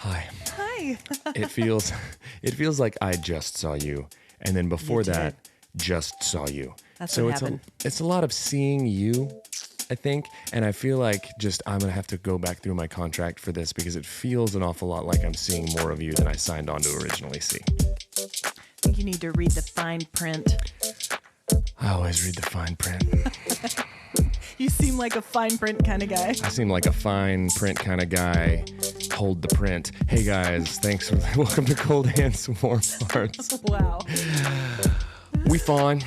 Hi. Hi. It feels like I just saw you, and then before that, just saw you. That's so what it's happened. It's a lot of seeing you, I think, and I feel like I'm gonna have to go back through my contract for this because it feels an awful lot like I'm seeing more of you than I signed on to originally see. I think you need to read the fine print. I always read the fine print. You seem like a fine print kind of guy. I seem like a fine print kind of guy. Hold the print. Hey guys, thanks for welcome to Cold Hands, Warm Hearts. Wow. We fine.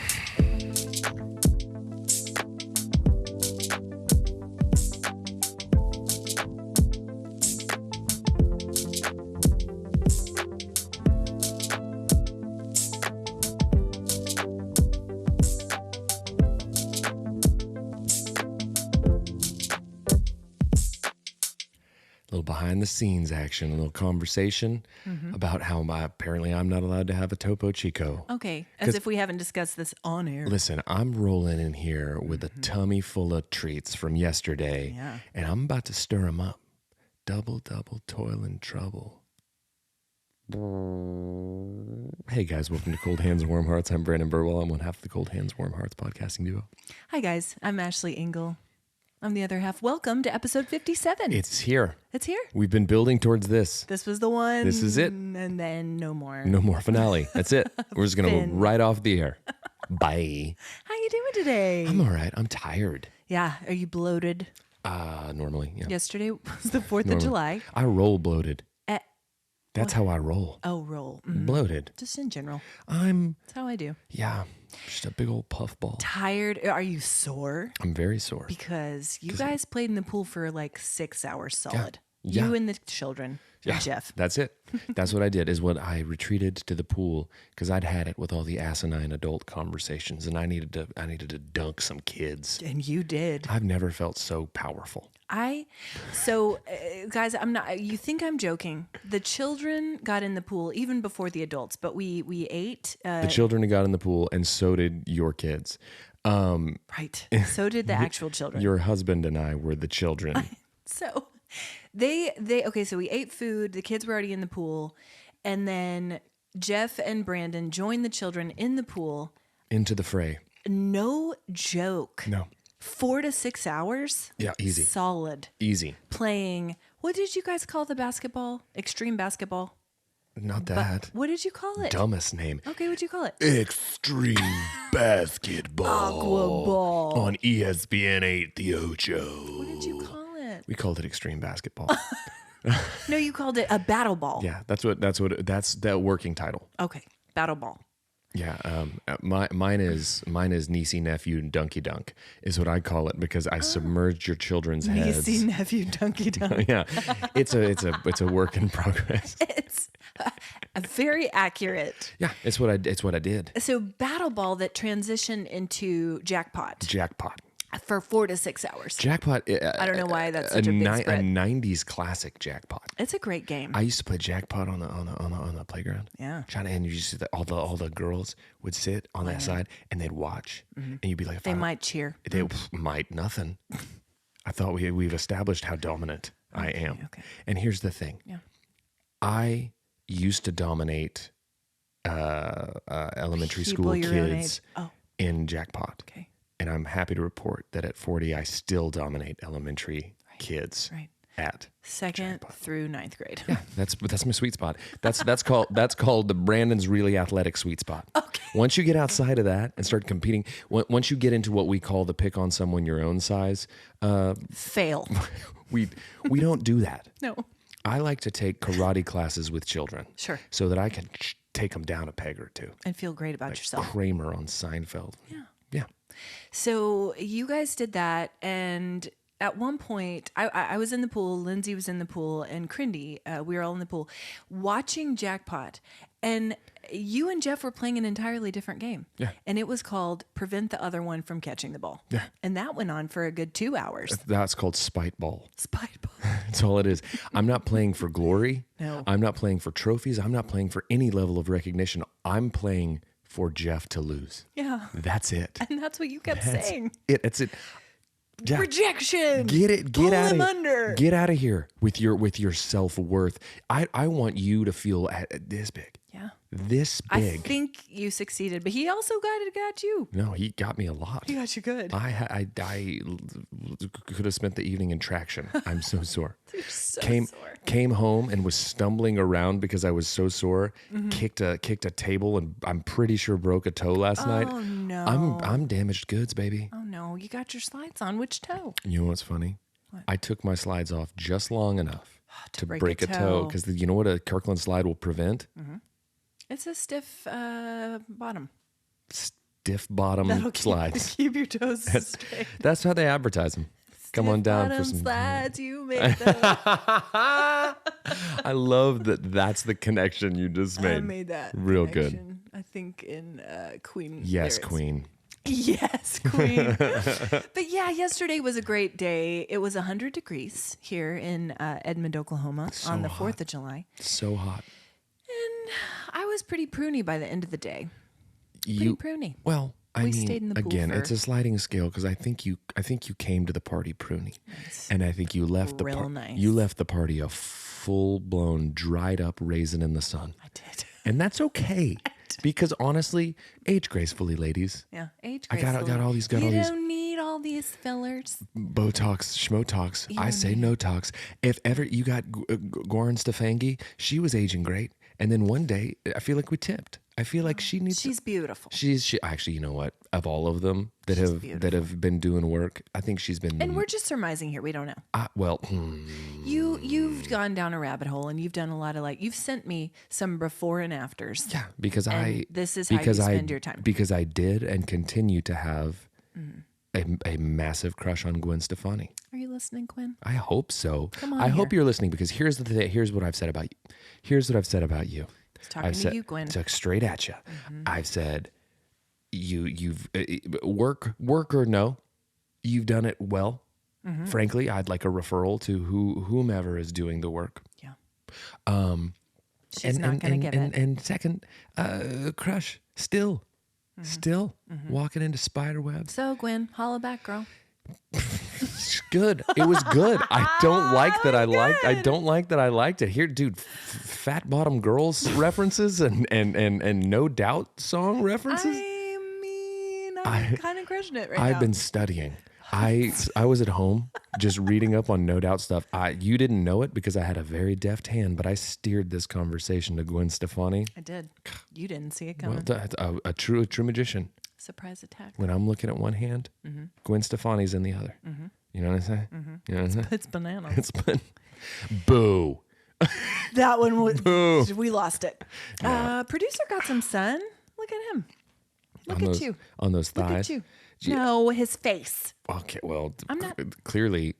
Behind the scenes action, a little conversation about how apparently I'm not allowed to have a Topo Chico. Okay, as if we haven't discussed this on air. Listen, I'm rolling in here with a tummy full of treats from yesterday, and I'm about to stir them up. Double, toil and trouble. Hey guys, welcome to Cold Hands, Warm Hearts. I'm Brandon Birdwell. I'm one half of the Cold Hands, Warm Hearts podcasting duo. Hi guys, I'm Ashely Engle. I'm the other half. Welcome to episode 57. It's here. It's here. We've been building towards this. This was the one. This is it. And then no more. No more finale. That's it. We're just going to go right off the air. Bye. How you doing today? I'm all right. I'm tired. Yeah. Are you bloated? Normally, yeah. Yesterday was the 4th of July. I roll bloated. That's how I roll. Oh, roll. Bloated. Just in general. That's how I do. Yeah. Just a big old puffball. Tired? Are you sore? I'm very sore. Because you guys played in the pool for like 6 hours solid. Yeah. You and the children. Yeah, Jeff. That's it. That's what I did, is when I retreated to the pool because I'd had it with all the asinine adult conversations and I needed to dunk some kids. And you did. I've never felt so powerful. Guys, I'm not, you think I'm joking. The children got in the pool even before the adults, but we ate. The children got in the pool and so did your kids. Right. So did the actual children. Your husband and I were the children. So so we ate food, the kids were already in the pool, and then Jeff and Brandon joined the children in the pool. Into the fray. No joke. No. 4 to 6 hours? Yeah, easy. Solid. Easy. Playing, what did you guys call the basketball? Extreme basketball? Not that. What did you call it? Dumbest name. Okay, what'd you call it? Extreme Basketball. Aqua Ball. On ESPN 8, the Ocho. What did you call it? We called it Extreme Basketball. No, you called it a battle ball. Yeah, that's the working title. Okay, battle ball. Yeah, mine is niecey nephew dunky dunk is what I call it because I submerged your children's heads. Niecey nephew dunky dunk. Yeah, it's a work in progress. It's very accurate. Yeah, it's what I did. So battle ball that transitioned into jackpot. Jackpot. For 4 to 6 hours. Jackpot. I don't know why that's such a big spread. A 90s classic Jackpot. It's a great game. I used to play Jackpot on the playground. Yeah. And you just see that all the girls would sit on that side and they'd watch, and you'd be like, they might cheer. They might nothing. I thought we've established how dominant I am. Okay. And here's the thing. Yeah. I used to dominate elementary school kids in Jackpot. Okay. And I'm happy to report that at 40, I still dominate elementary kids at 2nd through 9th grade. Yeah, that's my sweet spot. That's called the Brandon's really athletic sweet spot. Okay. Once you get outside of that and start competing, once you get into what we call the pick on someone your own size, fail. We don't do that. No. I like to take karate classes with children. Sure. So that I can take them down a peg or two. And feel great about yourself. Kramer on Seinfeld. Yeah. Yeah. So you guys did that, and at one point, I was in the pool, Lindsay was in the pool, and Crindy, we were all in the pool, watching Jackpot, and you and Jeff were playing an entirely different game. Yeah. And it was called Prevent the Other One from Catching the Ball. Yeah. And that went on for a good 2 hours. That's called Spite Ball. Spite Ball. That's all it is. I'm not playing for glory. No. I'm not playing for trophies. I'm not playing for any level of recognition. I'm playing for Jeff to lose. Yeah. That's it. And that's what you kept saying. It's it. Rejection. Get Pull out him of under. Get out of here with your self-worth. I want you to feel this big. Yeah. This I big. think you succeeded, but he also got you. No, he got me a lot. He got you good. I could have spent the evening in traction. I'm so sore. You're so sore. Came home and was stumbling around because I was so sore. Kicked a table and I'm pretty sure broke a toe last night. Oh no. I'm damaged goods, baby. Oh no, you got your slides on. Which toe? You know what's funny? What? I took my slides off just long enough to break a toe toe. because you know what a Kirkland slide will prevent? It's a stiff bottom. Stiff bottom That'll slides. Keep your toes straight. That's how they advertise them. Come on down for some slides. You made them. I love that. That's the connection you just made. I made that real connection. I think in Queen. Yes, Queen. Yes, Queen. But yeah, yesterday was a great day. It was 100 degrees here in Edmond, Oklahoma on the 4th of July. So hot. And I was pretty pruny by the end of the day. Pretty pruny. Well, We stayed in the pool again, for- it's a sliding scale because I think you came to the party pruny, and I think you left real nice. You left the party a full blown dried up raisin in the sun. I did. And that's okay. Because honestly, age gracefully, ladies. Yeah, age I got all these. You don't need all these fillers. Botox, schmotox. I say no tox. If ever you got Goran Stefangi, she was aging great. And then one day, I feel like we tipped. I feel like she needs. She's beautiful. She actually, you know what? Of all of them that have been doing work, I think she's been. And we're just surmising here. We don't know. You've gone down a rabbit hole, and you've done a lot of you've sent me some before and afters. Yeah, because this is how you spend your time. Because I did and continue to have a massive crush on Gwen Stefani. Are you listening, Quinn? I hope so. Come on I hope here. you're listening because here's what I've said about you. Here's what I've said about you. Talking to you, Gwen. Took straight at you. I've said you've work or no, you've done it well. Frankly, I'd like a referral to whomever is doing the work. Yeah. She's not going to get it. And second, crush still walking into spider webs. So, Gwen, holla back, girl. It's good. It was good. I don't like that. I don't like that. I liked it. Here, dude, fat bottom girls references and no doubt song references. I mean, I'm kind of crushing it right now. I've been studying. I was at home just reading up on no doubt stuff. You didn't know it because I had a very deft hand, but I steered this conversation to Gwen Stefani. I did. You didn't see it coming. Well, a true magician. Surprise attack. When I'm looking at one hand, Gwen Stefani's in the other. You know what I'm saying? You know what I'm saying? It's bananas. It's boo. That one was. Boo. We lost it. Producer got some sun. Look at him. Look at you. On those Look thighs. at you. No, his face. Okay, well, I'm not- clearly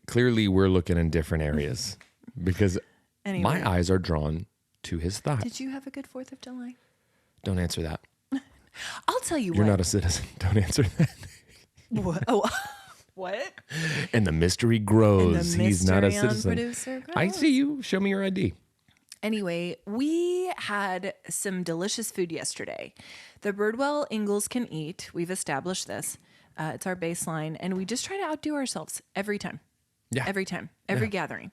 we're looking in different areas because Anyway. my eyes are drawn to his thighs. Did you have a good 4th of July? Don't answer that. I'll tell you You're what. not a citizen. Don't answer that. What? Oh, what? And the mystery grows. And the He's not a mystery on citizen. producer I grows. see you. Show me your ID. Anyway, we had some delicious food yesterday. The Birdwell Engles can eat. We've established this. It's our baseline, and we just try to outdo ourselves every time. Yeah. Every time. Every gathering.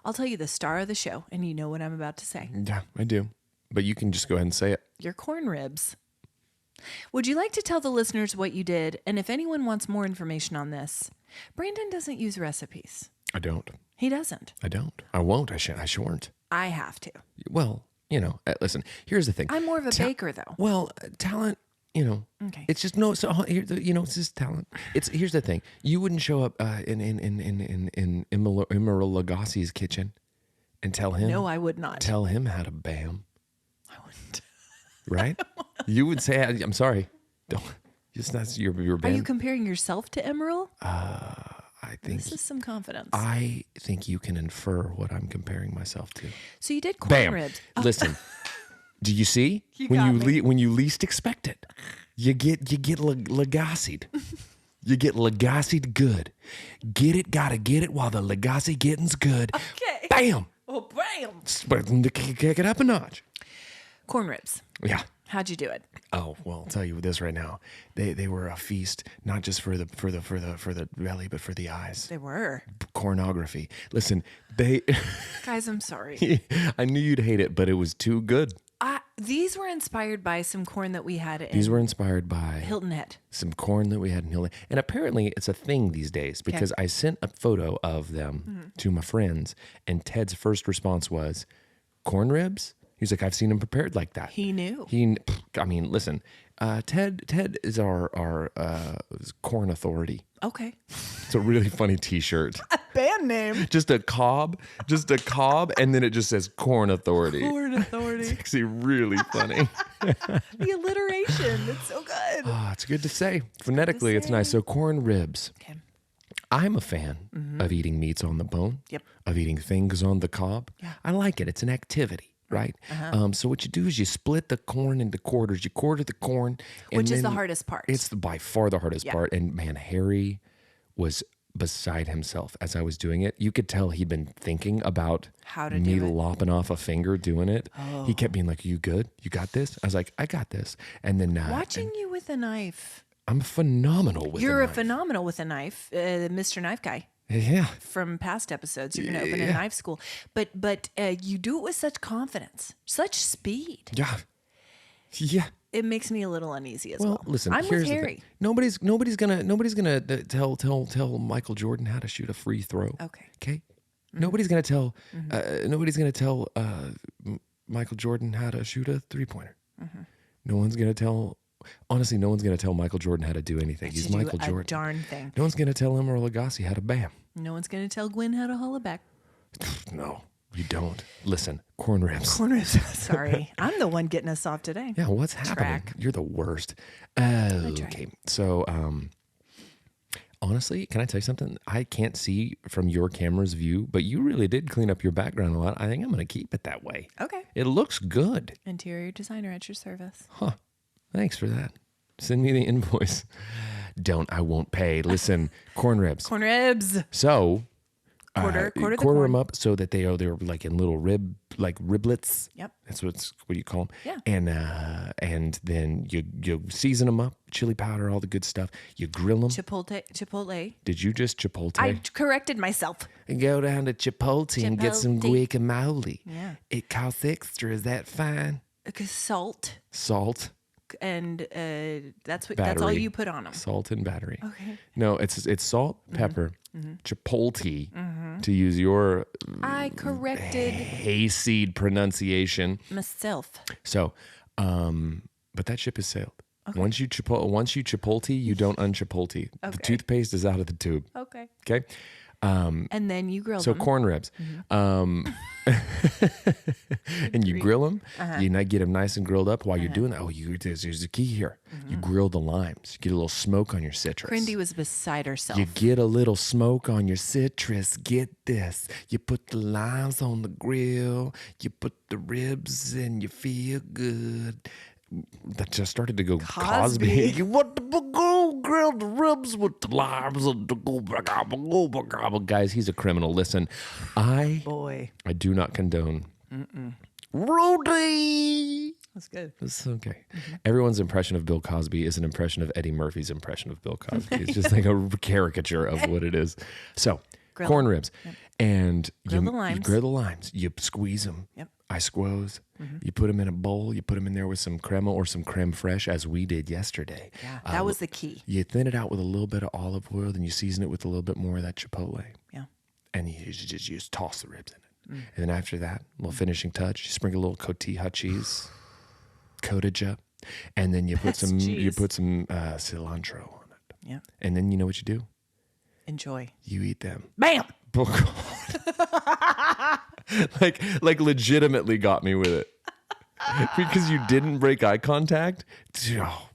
I'll tell you the star of the show, and you know what I'm about to say. Yeah, I do. But you can just go ahead and say it. Your corn ribs. Would you like to tell the listeners what you did? And if anyone wants more information on this, Brandon doesn't use recipes. I don't. He doesn't. I don't. I won't. I shan't. I have to. Well, listen, here's the thing. I'm more of a baker, though. Well, talent, Okay. it's just it's just talent. Here's the thing. You wouldn't show up in Emeril Lagasse's kitchen and tell him. No, I would not. Tell him how to bam, I wouldn't. right? You would say, "I'm sorry, don't." Just that's your Are band. you comparing yourself to Emeril? I think This is some confidence. I think you can infer what I'm comparing myself to. So you did corn Bam. ribs. Listen, do you see You when got me. when you least expect it, you get Lagassied. You get Lagassied good. Get it, gotta get it while the Lagassi getting's good. Okay. Bam. Oh, bam. Kick it up a notch. Corn ribs. Yeah. How'd you do it? Oh, well, I'll tell you this right now. They were a feast, not just for the belly, but for the eyes. They were. Pornography. Listen, they Guys, I'm sorry. I knew you'd hate it, but it was too good. These were inspired by some corn that we had in These were inspired by Hilton Head. some corn that we had in Hilton. And apparently it's a thing these days because I sent a photo of them to my friends, and Ted's first response was, corn ribs? He's like, I've seen him prepared like that. He knew. I mean, listen, Ted is our corn authority. Okay. It's a really funny T-shirt. Band name. Just a cob, and then it just says Corn Authority. Corn Authority. It's actually really funny. The alliteration. It's so good. Oh, it's good to say. Phonetically, it's nice. So corn ribs. Okay. I'm a fan of eating meats on the bone. Yep. Of eating things on the cob. Yeah. I like it. It's an activity. Right. So what you do is you split the corn into quarters. You quarter the corn, Which is the hardest part. It's by far the hardest part. And man, Harry was beside himself as I was doing it. You could tell he'd been thinking about how to me do it. lopping off a finger doing it. Oh. He kept being like, "You good? You got this?" I was like, "I got this." And then watching you with a knife. I'm phenomenal with. You're a knife. phenomenal with a knife, Mr. Knife Guy. Yeah. From past episodes, you're going to open a knife school, but you do it with such confidence, such speed. Yeah. Yeah. It makes me a little uneasy as well. Listen, I'm here's with the Harry. thing. Nobody's gonna tell Michael Jordan how to shoot a free throw. Okay. Mm-hmm. Nobody's gonna tell Michael Jordan how to shoot a 3-pointer. Mm-hmm. No one's gonna tell. Honestly, no one's gonna tell Michael Jordan how to do anything. He's Michael Jordan. Darn thing. No one's gonna tell him or Lagasse how to bam. No one's gonna tell Gwen how to holla back. No. You don't. Listen, corn ribs. Corn ribs. Sorry. I'm the one getting us off today. Yeah, what's happening? You're the worst. Okay. So, honestly, can I tell you something? I can't see from your camera's view, but you really did clean up your background a lot. I think I'm going to keep it that way. Okay. It looks good. Interior designer at your service. Huh. Thanks for that. Send me the invoice. I won't pay. Listen, corn ribs. Corn ribs. So... Quarter them up so that they're like in little riblets. Yep. That's what you call them. Yeah. And then you season them up, chili powder, all the good stuff. You grill them. Chipotle. Did you just chipotle? I corrected myself. And go down to Chipotle and get some guacamole. Yeah. It costs extra. Is that fine? Salt. And that's all you put on them. Salt and battery. Okay. No, it's salt, pepper, chipotle, to use your I corrected hayseed pronunciation myself. So, but that ship has sailed. Okay. Once you chipotle, you don't unchipotle. Okay. The toothpaste is out of the tube. Okay. Okay. And then you grill them. So corn ribs. And you grill them. You get them nice and grilled up. While you're doing that, there's a key here. You grill the limes. You get a little smoke on your citrus. Crindy was beside herself. You get a little smoke on your citrus. Get this. You put the limes on the grill. You put the ribs and you feel good. That just started to go Cosby. You want to go grill the ribs with the limes and the go. Guys, he's a criminal. Listen, I do not condone. Rudy. That's good. It's okay. Everyone's impression of Bill Cosby is an impression of Eddie Murphy's impression of Bill Cosby. It's just like a caricature of what it is. So, corn ribs. Yep. And you grill the limes. You squeeze them. Yep. I squoze. You put them in a bowl. You put them in there with some crema or some creme fraiche, as we did yesterday. Yeah, that was the key. You thin it out with a little bit of olive oil, then you season it with a little bit more of that chipotle. Yeah. And you just toss the ribs in it. And then after that, a little finishing touch, you sprinkle a little cotija cheese, cotija, and then you put some cilantro on it. Yeah. And then you know what you do? Enjoy. You eat them. Bam. like legitimately got me with it. Because you didn't break eye contact.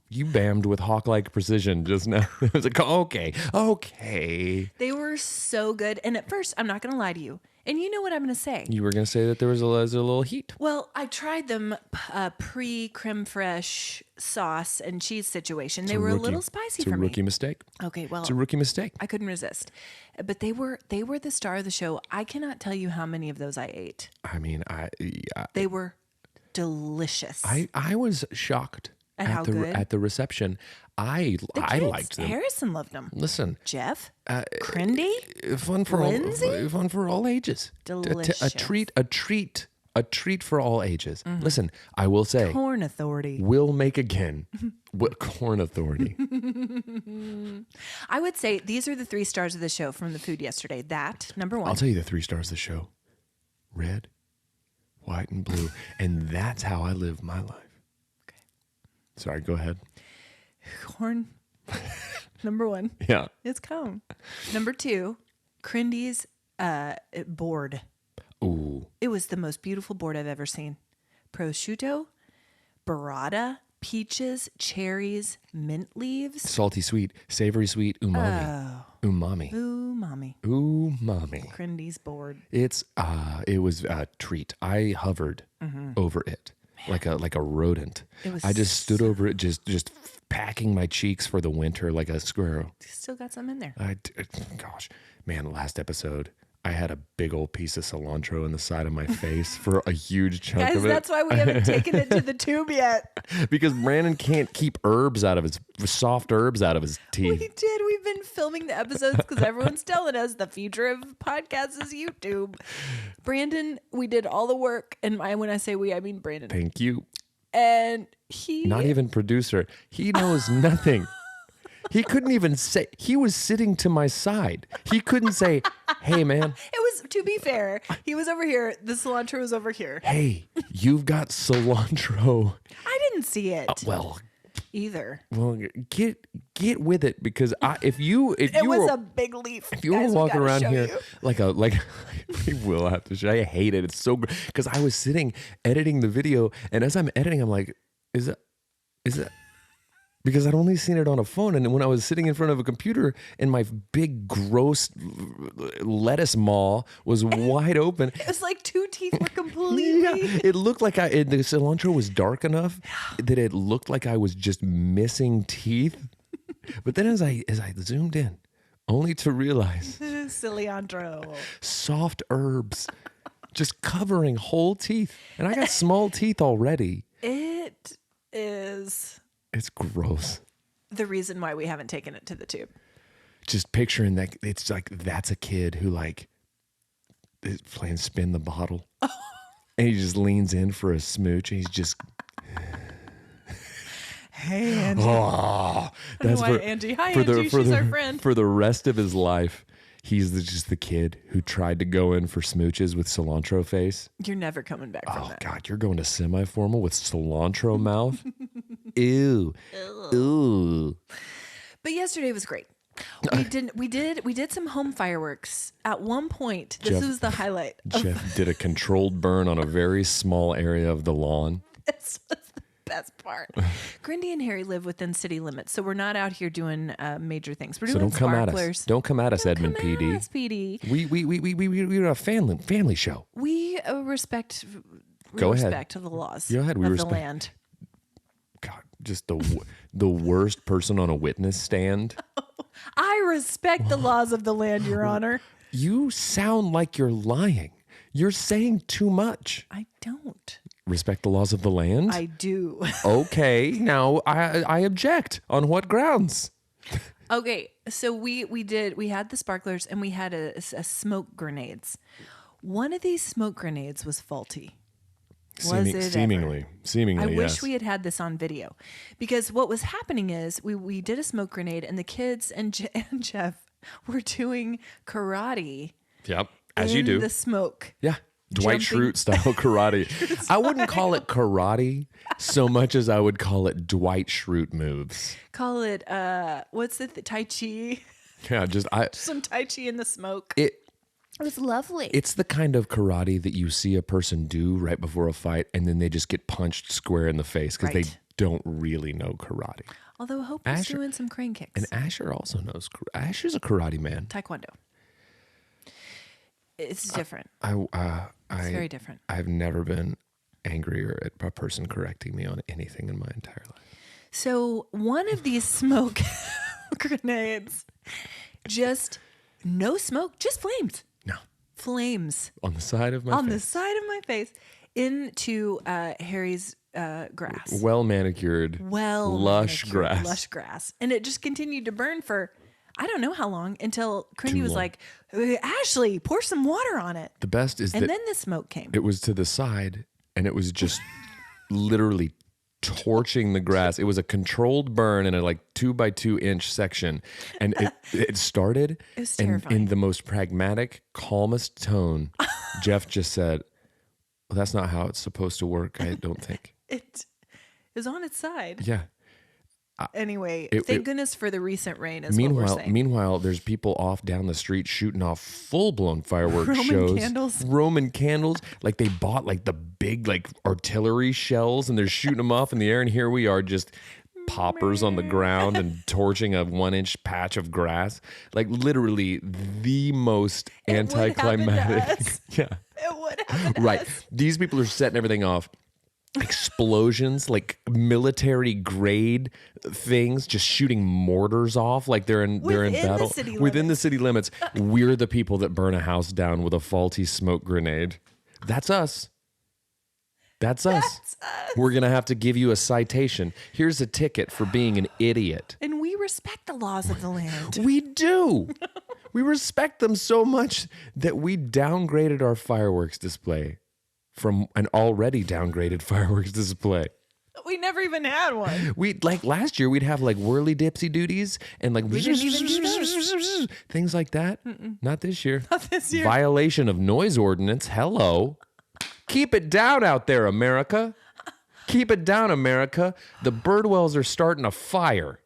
You bammed with hawk-like precision just now. It was like, okay. They were so good. And at first, I'm not going to lie to you. And you know what I'm going to say. You were going to say that there was a little heat. Well, I tried them pre-creme fraiche sauce and cheese situation. They were a little spicy for me. It's a rookie mistake. Okay, well. It's a rookie mistake. I couldn't resist. But they were the star of the show. I cannot tell you how many of those I ate. I mean, They were delicious. I was shocked At how good? at the reception. I Kids, liked them. Harrison loved them. Listen, Jeff, Crindy, fun for Lindsay? fun for all ages. Delicious. A treat for all ages. Listen, I will say, Corn Authority. we'll make again. What Corn Authority? I would say these are the 3 stars of the show from the food yesterday. That, number 1. I'll tell you the 3 stars of the show: red, white, and blue, and that's how I live my life. Okay. Sorry, go ahead. Corn, number 1. Yeah. It's cone. Number 2, Crindy's board. Ooh. It was the most beautiful board I've ever seen. Prosciutto, burrata, peaches, cherries, mint leaves. Salty sweet, savory sweet, umami. Umami. Ooh, mommy. Umami. Crindy's board. It was a treat. I hovered over it like a rodent. I just stood over it, just packing my cheeks for the winter like a squirrel. Still got some in there. Gosh, man, last episode I had a big old piece of cilantro in the side of my face for a huge chunk Guys, of it. that's why we haven't taken it to the tube yet. Because Brandon can't keep soft herbs out of his teeth. We did. We've been filming the episodes because everyone's telling us the future of podcasts is YouTube. Brandon, we did all the work. And when I say we, I mean Brandon. Thank you. And he... Not even producer. He knows nothing. He couldn't even say, he was sitting to my side. He couldn't say, hey, man. It was, to be fair, he was over here. The cilantro was over here. Hey, you've got cilantro. I didn't see it. Either. Well, get with it, because if you It was were, a big leaf. if you were walking around here like we will have to show. I hate it. It's so because I was sitting editing the video, and as I'm editing, I'm like, is that because I'd only seen it on a phone, and when I was sitting in front of a computer and my big gross lettuce maw was wide open. It was like 2 teeth were completely... Yeah, it looked like the cilantro was dark enough that it looked like I was just missing teeth. But then as I zoomed in, only to realize cilantro. soft herbs just covering whole teeth. And I got small teeth already. It is... It's gross. The reason why we haven't taken it to the tube. Just picturing that, it's like that's a kid who is playing spin the bottle. And he just leans in for a smooch, and he's just... Hey, Angie. Oh, that's why Angie. Hi, Angie. She's our friend. For the rest of his life, he's just the kid who tried to go in for smooches with cilantro face. You're never coming back from that. Oh, God, you're going to semi-formal with cilantro mouth? Ew. Ooh. But yesterday was great. We did some home fireworks. At one point, this was the highlight. Jeff did a controlled burn on a very small area of the lawn. This was the best part. Grindy and Harry live within city limits, so we're not out here doing major things. We're doing sparklers. Don't come at us, Edmund PD. Us, PD. We're a family show. We respect Go ahead. respect to the laws Go ahead. of the land. God, just the worst person on a witness stand. I respect the laws of the land, Your Honor. You sound like you're lying. You're saying too much. I don't. Respect the laws of the land? I do. Okay, now I object. On what grounds? Okay, so we had the sparklers and we had a smoke grenades. One of these smoke grenades was faulty. Seemingly, I yes. wish we had this on video, because what was happening is we did a smoke grenade and the kids and Jeff were doing karate. Yep, as you do. The smoke. Yeah, Dwight Schrute style karate. I wouldn't call it karate so much as I would call it Dwight Schrute moves. Call it what's it? Tai Chi. Yeah, just some Tai Chi in the smoke. It was lovely. It's the kind of karate that you see a person do right before a fight, and then they just get punched square in the face because they don't really know karate. Although Hope was doing some crane kicks. And Asher also knows. Asher's a karate man. Taekwondo. It's different. It's very different. I've never been angrier at a person correcting me on anything in my entire life. So one of these smoke grenades, just no smoke, just flames. No. Flames. On the side of my face. On the side of my face. into Harry's grass. Well manicured, lush grass. And it just continued to burn for, I don't know how long, until Crindy was like, Ashely, pour some water on it. The best is and that then the smoke came. it was to the side, and it was just literally torching the grass. It was a controlled burn in a like 2x2 inch section, and it started. It was and terrifying. in the most pragmatic, calmest tone, Jeff just said, "Well, that's not how it's supposed to work. I don't think." It was on its side. Yeah. Anyway, thank goodness for the recent rain. Is what we're saying. Meanwhile, there's people off down the street shooting off full-blown fireworks shows. Roman candles. Like they bought like the big like artillery shells, and they're shooting them off in the air. And here we are, just poppers on the ground and torching a 1-inch patch of grass. Like literally the most anticlimactic. Yeah, it would happen. Right. These people are setting everything off. Explosions, like military grade things, just shooting mortars off like they're in battle within the city limits. We're the people that burn a house down with a faulty smoke grenade. That's us. That's us. We're gonna have to give you a citation. Here's a ticket for being an idiot. And we respect the laws of the land. We do. We respect them so much that we downgraded our fireworks display from an already downgraded fireworks display. We never even had one. We like last year we'd have like whirly dipsy duties and like We didn't even do those. things like that. Not this year. Not this year. Violation of noise ordinance. Hello. Keep it down out there, America. Keep it down, America. The Birdwells are starting a fire.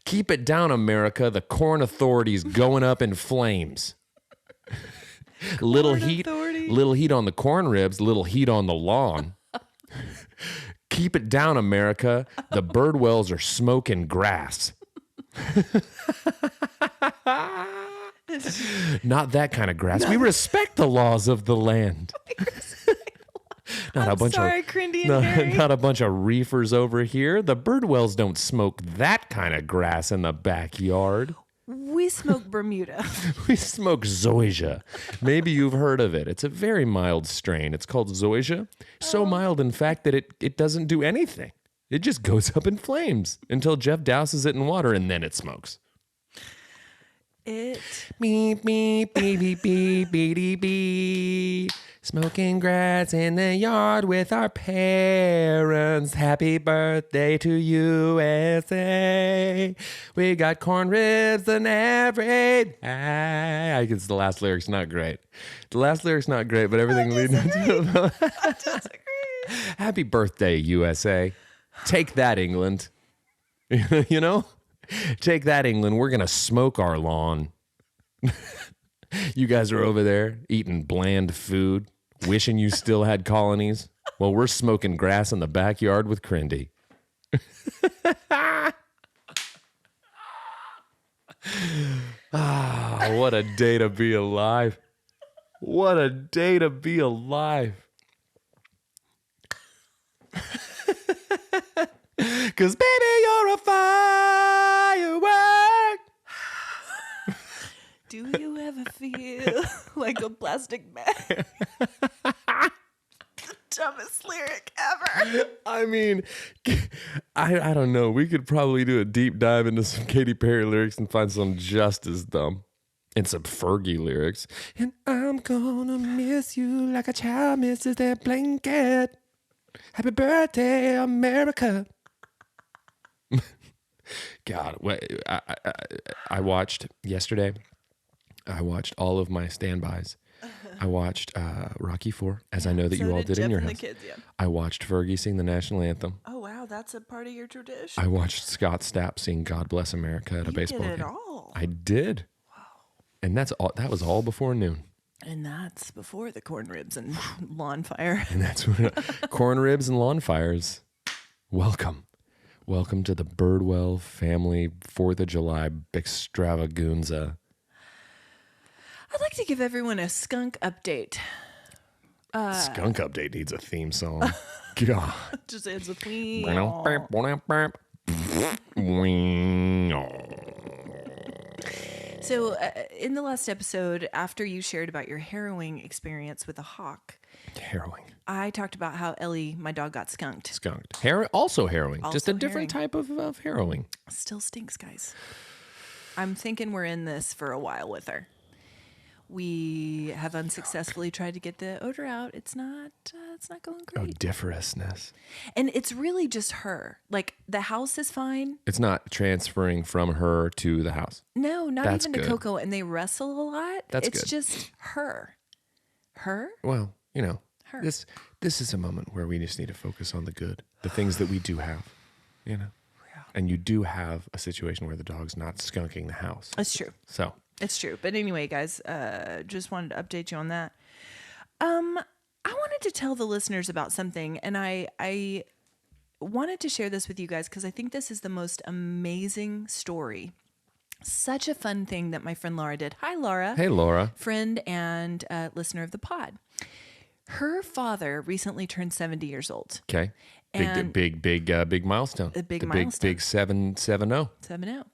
Keep it down, America. The corn authority's going up in flames. Little heat on the corn ribs, little heat on the lawn. Keep it down, America. The Birdwells are smoking grass. Not that kind of grass. We respect the laws of the land. Not a bunch of reefers over here. The Birdwells don't smoke that kind of grass in the backyard. We smoke Bermuda. We smoke zoysia. Maybe you've heard of it. It's a very mild strain. It's called zoysia. So mild, in fact, that it doesn't do anything. It just goes up in flames until Jeff douses it in water, and then it smokes. Beep, beep, beep, beep, beep, beep, beep. Smoking grass in the yard with our parents. Happy birthday to USA. We got corn ribs and every. I guess the last lyric's not great. The last lyric's not great, but everything leading into it. I disagree. Happy birthday, USA. Take that, England. You know? Take that, England. We're going to smoke our lawn. You guys are over there eating bland food, wishing you still had colonies. Well, we're smoking grass in the backyard with Crindy. What a day to be alive. What a day to be alive. 'Cause baby, you're a firework. Do you ever feel like a plastic bag? The dumbest lyric ever. I mean, I don't know. We could probably do a deep dive into some Katy Perry lyrics and find some just as dumb. And some Fergie lyrics. And I'm gonna miss you like a child misses their blanket. Happy birthday, America. God, I watched yesterday. I watched all of my standbys. I watched Rocky IV, as I know that you all did in your house. Kids, yeah. I watched Fergie sing the national anthem. Oh wow, that's a part of your tradition. I watched Scott Stapp sing "God Bless America" at a baseball game. You did it all. I did. Wow. And that's all. That was all before noon. And that's before the corn ribs and lawn fire. And that's when corn ribs and lawn fires. Welcome to the Birdwell family 4th of July extravaganza. I'd like to give everyone a skunk update. Skunk update needs a theme song. God. Just as a theme. So, in the last episode, after you shared about your harrowing experience with a hawk, Harrowing. I talked about how Ellie, my dog, got skunked. Also harrowing. Just Also a different type of harrowing. Still stinks, guys. I'm thinking we're in this for a while with her. We have unsuccessfully tried to get the odor out. It's not going great. Odiferousness. And it's really just her. Like, the house is fine. It's not transferring from her to the house. No, not That's even to good. Coco. And they wrestle a lot. That's it's good. just her. Her? Well, Her. this is a moment where we just need to focus on the good, the things that we do have, Yeah. And you do have a situation where the dog's not skunking the house. That's true. So It's true. But anyway, guys, just wanted to update you on that. I wanted to tell the listeners about something, and I wanted to share this with you guys because I think this is the most amazing story. Such a fun thing that my friend Laura did. Hi, Laura. hey, Laura. Friend and listener of the pod. Her father recently turned 70 years old. Okay. And- Big milestone. A big Big milestone. 770. 7-0.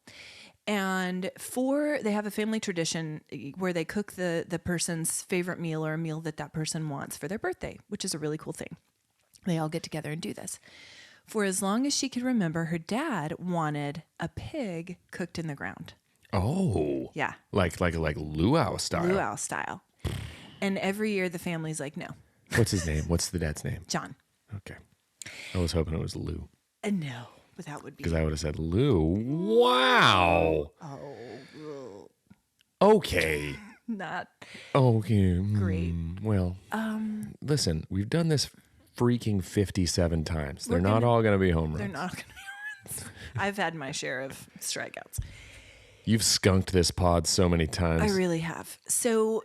And they have a family tradition where they cook the person's favorite meal or a meal that person wants for their birthday, which is a really cool thing. They all get together and do this. For as long as she could remember, her dad wanted a pig cooked in the ground. Oh. Yeah. Like luau style. Luau style. And every year the family's like, no. What's his name? What's the dad's name? John. Okay. I was hoping it was Lou. No, but that would be. Because I would have said Lou. Wow. Oh, Okay. not Okay. great. Well, listen, we've done this freaking 57 times. They're not all going to be home runs. They're not going to be runs. I've had my share of strikeouts. You've skunked this pod so many times. I really have. So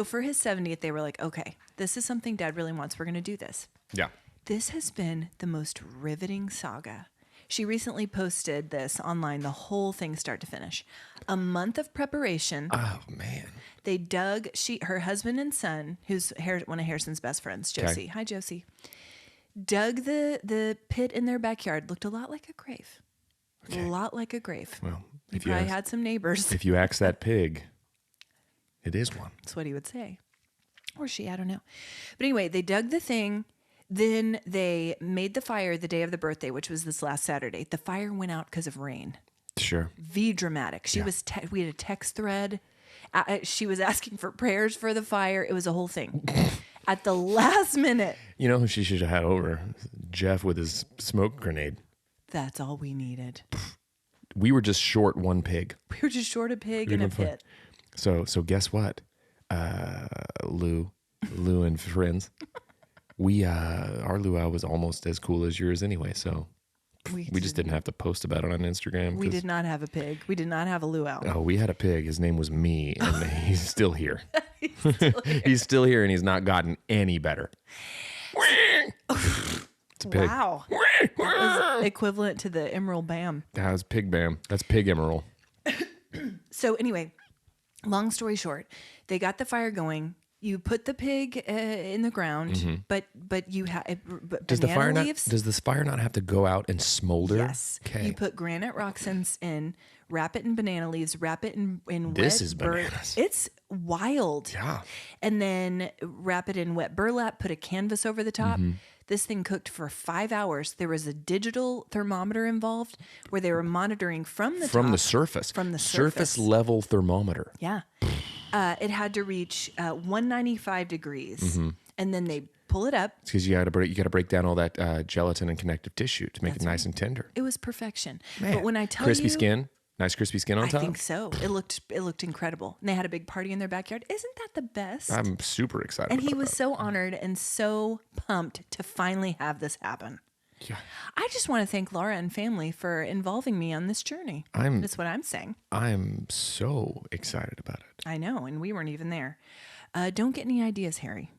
for his 70th, they were like, okay, this is something Dad really wants. We're going to do this. Yeah. This has been the most riveting saga. She recently posted this online, the whole thing start to finish. A month of preparation. Oh, man. They dug, her husband and son, who's one of Harrison's best friends, Josie. Okay. Hi, Josie. Dug the pit in their backyard. Looked a lot like a grave. Okay. A lot like a grave. Well, He probably had some neighbors. if you ask that pig, it is one. That's what he would say. Or she, I don't know. But anyway, they dug the thing. Then they made the fire the day of the birthday, which was this last Saturday. The fire went out because of rain. Sure. Dramatic. She was. We had a text thread. She was asking for prayers for the fire. It was a whole thing. At the last minute. You know who she should have had over? Jeff with his smoke grenade. That's all we needed. We were just short one pig. We were just short a pig and a pit. So guess what? Lou and friends. Our luau was almost as cool as yours anyway, so we just didn't have to post about it on Instagram. We did not have a pig. We did not have a luau. Oh, we had a pig. His name was Me, and he's still here. He's still here, and he's not gotten any better. It's a pig. Wow. That was equivalent to the Emerald Bam. That was Pig Bam. That's Pig Emerald. So anyway, long story short, they got the fire going. You put the pig in the ground, but you have Does the fire not have to go out and smolder? Yes. Okay. You put granite rocks in, wrap it in banana leaves, wrap it in This wet is bananas. It's wild. Yeah. And then wrap it in wet burlap, put a canvas over the top. This thing cooked for 5 hours. There was a digital thermometer involved where they were monitoring from the surface. From the surface level thermometer. Yeah. It had to reach 195 degrees. And then they pull it up. It's because you got to break down all that gelatin and connective tissue to make it nice and tender. It was perfection. Man. But when I tell crispy you, skin, nice crispy skin on top. I think so. It looked incredible. And they had a big party in their backyard. Isn't that the best? I'm super excited. And he about was that. so honored and so pumped to finally have this happen. Yeah. I just want to thank Laura and family for involving me on this journey. That's what I'm saying. I'm so excited about it. I know, and we weren't even there. Don't get any ideas, Harry.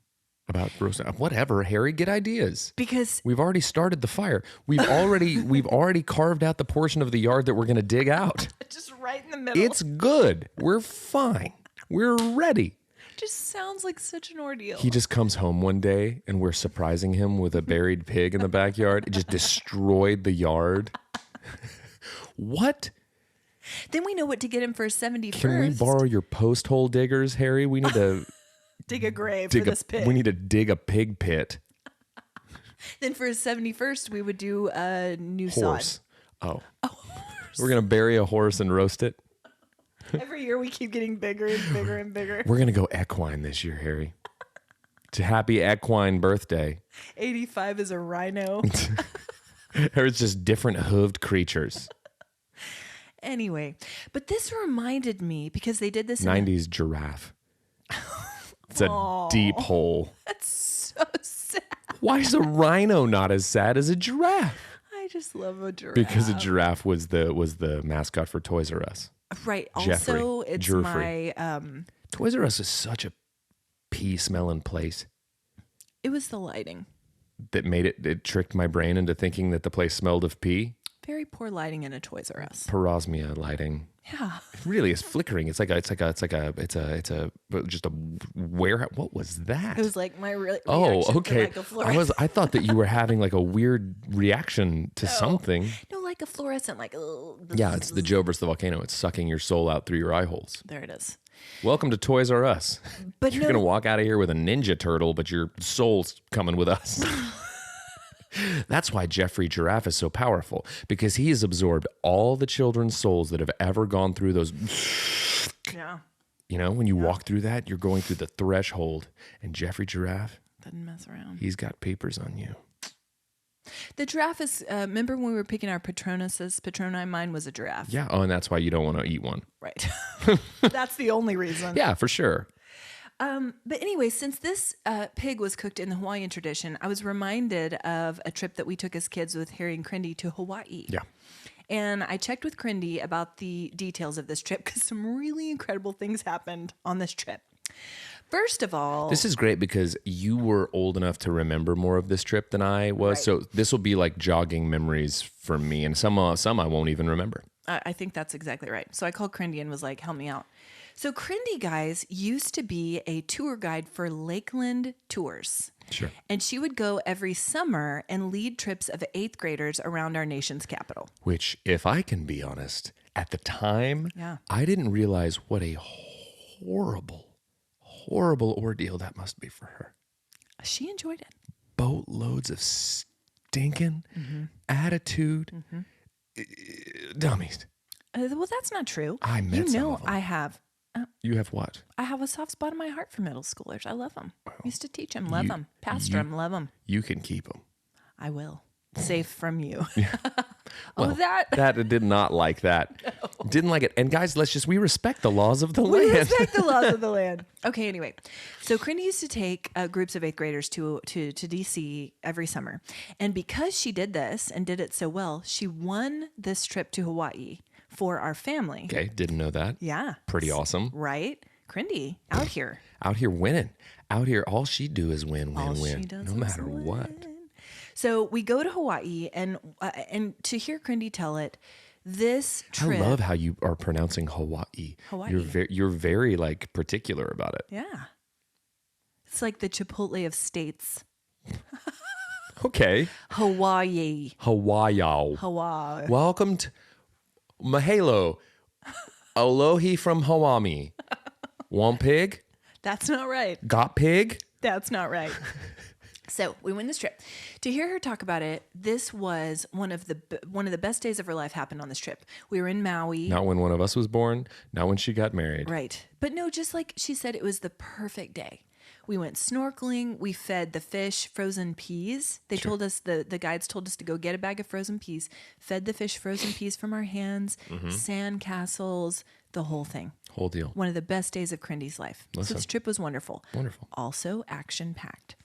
About roasting. Whatever, Harry, get ideas. Because We've already started the fire. We've already carved out the portion of the yard that we're going to dig out. just right in the middle. It's good. We're fine. We're ready. just sounds like such an ordeal. He just comes home one day and we're surprising him with a buried pig in the backyard. It just destroyed the yard. What Then we know what to get him for his 71st. Can we borrow your post hole diggers, Harry? We need to dig a grave for this pig. We need to dig a pig pit. Then for his 71st, we would do a new Horse. sod. Oh. We're going to bury a horse and roast it. Every year we keep getting bigger and bigger and bigger. We're going to go equine this year, Harry. It's a happy equine birthday. 85 is a rhino. Or it's just different hooved creatures. Anyway, but this reminded me because they did this 90s giraffe. It's a deep hole. That's so sad. Why is a rhino not as sad as a giraffe? I just love a giraffe. Because a giraffe was the mascot for Toys R Us. Right. Jeffrey. Also, it's Jeffrey. my Toys R Us is such a pea smelling place it was the lighting. that made it tricked my brain into thinking that the place smelled of pea. Very poor lighting in a Toys R Us. Parosmia lighting. Yeah. It really is flickering. It's just a warehouse. What was that? It was like my reaction okay. to like a fluorescent. I thought that you were having like a weird reaction to something. No, like a fluorescent, like Yeah, it's the Joe versus the volcano. It's sucking your soul out through your eye holes. There it is. Welcome to Toys R Us. But You're gonna walk out of here with a Ninja Turtle, but your soul's coming with us. That's why Jeffrey Giraffe is so powerful, because he has absorbed all the children's souls that have ever gone through those. Yeah. You know, when you walk through that, you're going through the threshold. And Jeffrey Giraffe, Doesn't mess around. he's got peepers on you. The giraffe is, remember when we were picking our Patronuses? Patroni, mine was a giraffe. Yeah. Oh, and that's why you don't want to eat one. Right. That's the only reason. Yeah, for sure. But anyway, since this pig was cooked in the Hawaiian tradition, I was reminded of a trip that we took as kids with Harry and Crindy to Hawaii. Yeah. And I checked with Crindy about the details of this trip because some really incredible things happened on this trip. First of all, This is great because you were old enough to remember more of this trip than I was. Right. So this will be like jogging memories for me. And some I won't even remember. I think that's exactly right. So I called Crindy and was like, help me out. So Crindy, guys, used to be a tour guide for Lakeland Tours. Sure. And she would go every summer and lead trips of 8th graders around our nation's capital. Which, if I can be honest, at the time, Yeah. I didn't realize what a horrible ordeal that must be for her. She enjoyed it. Boatloads of stinking attitude. Dummies. Well, that's not true. I met some of them. I have. You have what? I have a soft spot in my heart for middle schoolers. I love them. Used to teach them, love you- them, pastor them, love them. You can keep them. I will. Safe from you. Well, that that did not like that. No. Didn't like it. And guys, we respect the laws of the we land. respect the laws of the land. Okay, anyway. So Crindy used to take groups of 8th graders to DC every summer. And because she did this and did it so well, she won this trip to Hawaii for our family. Okay, didn't know that. Yeah. Pretty awesome. Right? Crindy, out here. Out here winning. Out here, all she do is win, All win. she does No is matter win. what. So we go to Hawaii, and to hear Crindy tell it, this trip. I love how you are pronouncing Hawaii. Hawaii. You're very like particular about it. Yeah. It's like the Chipotle of states. Okay. Hawaii. Hawaii. Hawaii. Welcome to Mahalo. Alohi from Hawaii. Want pig? That's not right. Got pig? That's not right. So we win this trip. To hear her talk about it, this was one of the best days of her life happened on this trip. We were in Maui. Not when one of us was born, not when she got married. Right. But no, just like she said, it was the perfect day. We went snorkeling. We fed the fish frozen peas. They told us, the guides told us to go get a bag of frozen peas, fed the fish frozen peas from our hands, sand castles, the whole thing. Whole deal. One of the best days of Crindy's life. Listen. So this trip was wonderful. Wonderful. Also action-packed.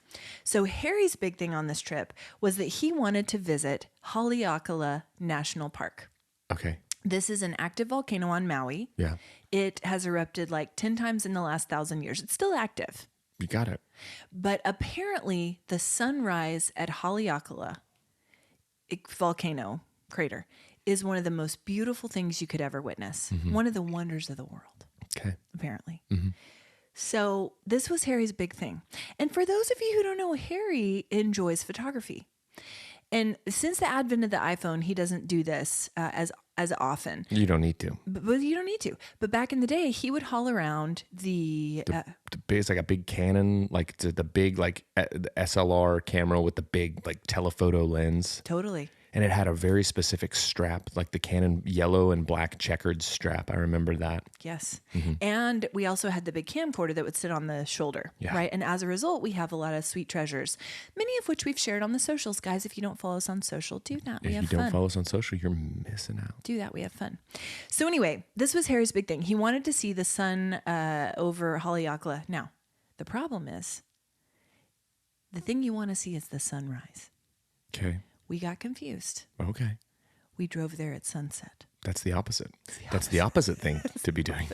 So Harry's big thing on this trip was that he wanted to visit Haleakala National Park. Okay. This is an active volcano on Maui. Yeah. It has erupted like 10 times in the last 1,000 years. It's still active. You got it. But apparently the sunrise at Haleakala volcano crater is one of the most beautiful things you could ever witness. One of the wonders of the world, Okay. apparently. So this was Harry's big thing. And for those of you who don't know, Harry enjoys photography. And since the advent of the iPhone, he doesn't do this as as often. You don't need to. But you don't need to. But back in the day, he would haul around It's like a big Canon, like the big like the SLR camera with the big like telephoto lens. Totally. And it had a very specific strap, like the Canon yellow and black checkered strap. I remember that. Yes. And we also had the big camcorder that would sit on the shoulder, right? And as a result, we have a lot of sweet treasures, many of which we've shared on the socials. Guys, if you don't follow us on social, do that. We have fun. If you don't follow us on social, you're missing out. Do that. We have fun. So anyway, this was Harry's big thing. He wanted to see the sun over Haleakala. Now, the problem is the thing you want to see is the sunrise. Okay. We got confused. Okay. We drove there at sunset. That's the opposite. That's the opposite thing to be doing.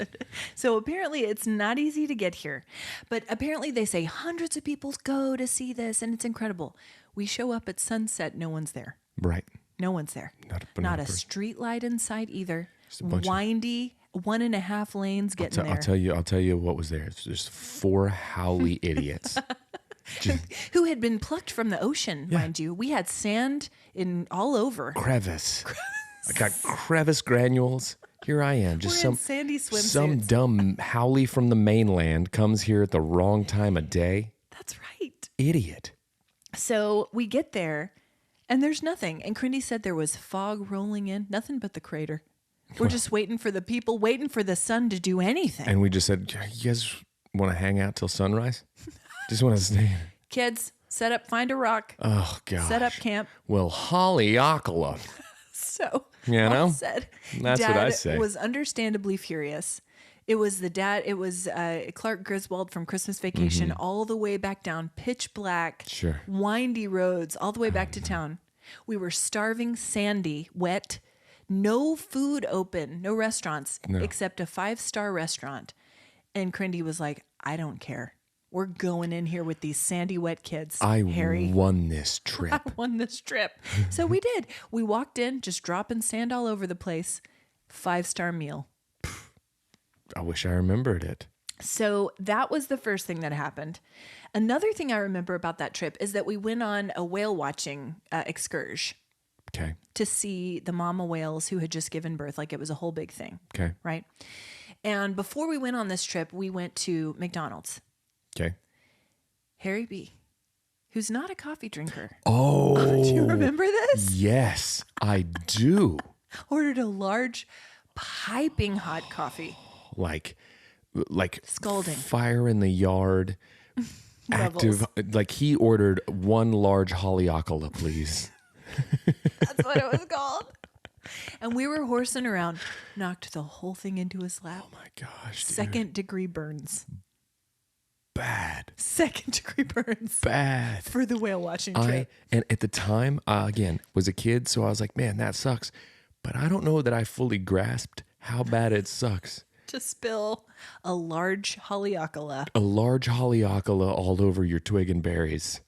So apparently it's not easy to get here. But apparently they say hundreds of people go to see this and it's incredible. We show up at sunset, no one's there. Right. No one's there. Not a street light in sight either. Windy, 1.5 lanes getting there. I'll tell you what was there. It's just 4 howly idiots. Who had been plucked from the ocean, mind you. We had sand in all over. Crevice. I got crevice granules. Here I am. Just We're in sandy swimsuits. Some dumb howly from the mainland comes here at the wrong time of day. That's right. Idiot. So we get there and there's nothing. And Crindy said there was fog rolling in, nothing but the crater. We're just waiting for the people, waiting for the sun to do anything. And we just said, you guys want to hang out till sunrise? Just want to stay. Kids, set up, find a rock. Oh, gosh. Set up camp. Well, Haleakala. So, Mom said, that's Dad what I say. Was understandably furious. It was Clark Griswold from Christmas Vacation, all the way back down, pitch black, windy roads, all the way back to town. We were starving, sandy, wet, no food open, no restaurants, except a 5-star restaurant. And Crindy was like, I don't care. We're going in here with these sandy, wet kids. Harry. Won this trip. I won this trip. So we did. We walked in, just dropping sand all over the place. 5-star meal. I wish I remembered it. So that was the first thing that happened. Another thing I remember about that trip is that we went on a whale watching excursion. Okay. To see the mama whales who had just given birth. Like it was a whole big thing. Okay. Right? And before we went on this trip, we went to McDonald's. Okay. Harry B., who's not a coffee drinker. Oh. Do you remember this? Yes, I do. Ordered a large, piping hot coffee. Like scalding. Fire in the yard. Active. Like he ordered 1 large Haleakala, please. That's what it was called. And we were horsing around, knocked the whole thing into his lap. Oh my gosh. Dude. 2nd-degree burns. Bad. 2nd-degree burns. Bad. For the whale watching trip. And at the time, again, was a kid, so I was like, man, that sucks. But I don't know that I fully grasped how bad it sucks. To spill a large Haleakala. A large Haleakala all over your twig and berries.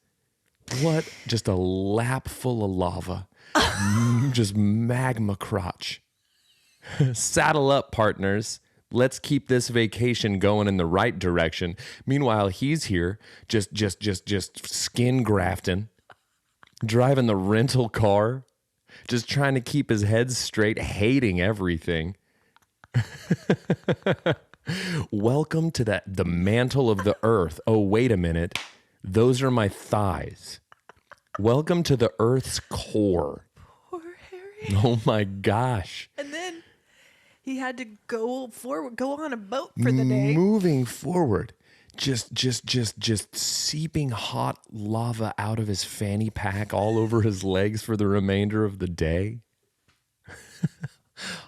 What? Just a lap full of lava. Just magma crotch. Saddle up, partners. Let's keep this vacation going in the right direction. Meanwhile, he's here just skin grafting, driving the rental car, just trying to keep his head straight, hating everything. Welcome to the mantle of the earth. Oh, wait a minute. Those are my thighs. Welcome to the earth's core. Poor Harry. Oh my gosh. And then he had to go on a boat for the day. Moving forward, just seeping hot lava out of his fanny pack all over his legs for the remainder of the day.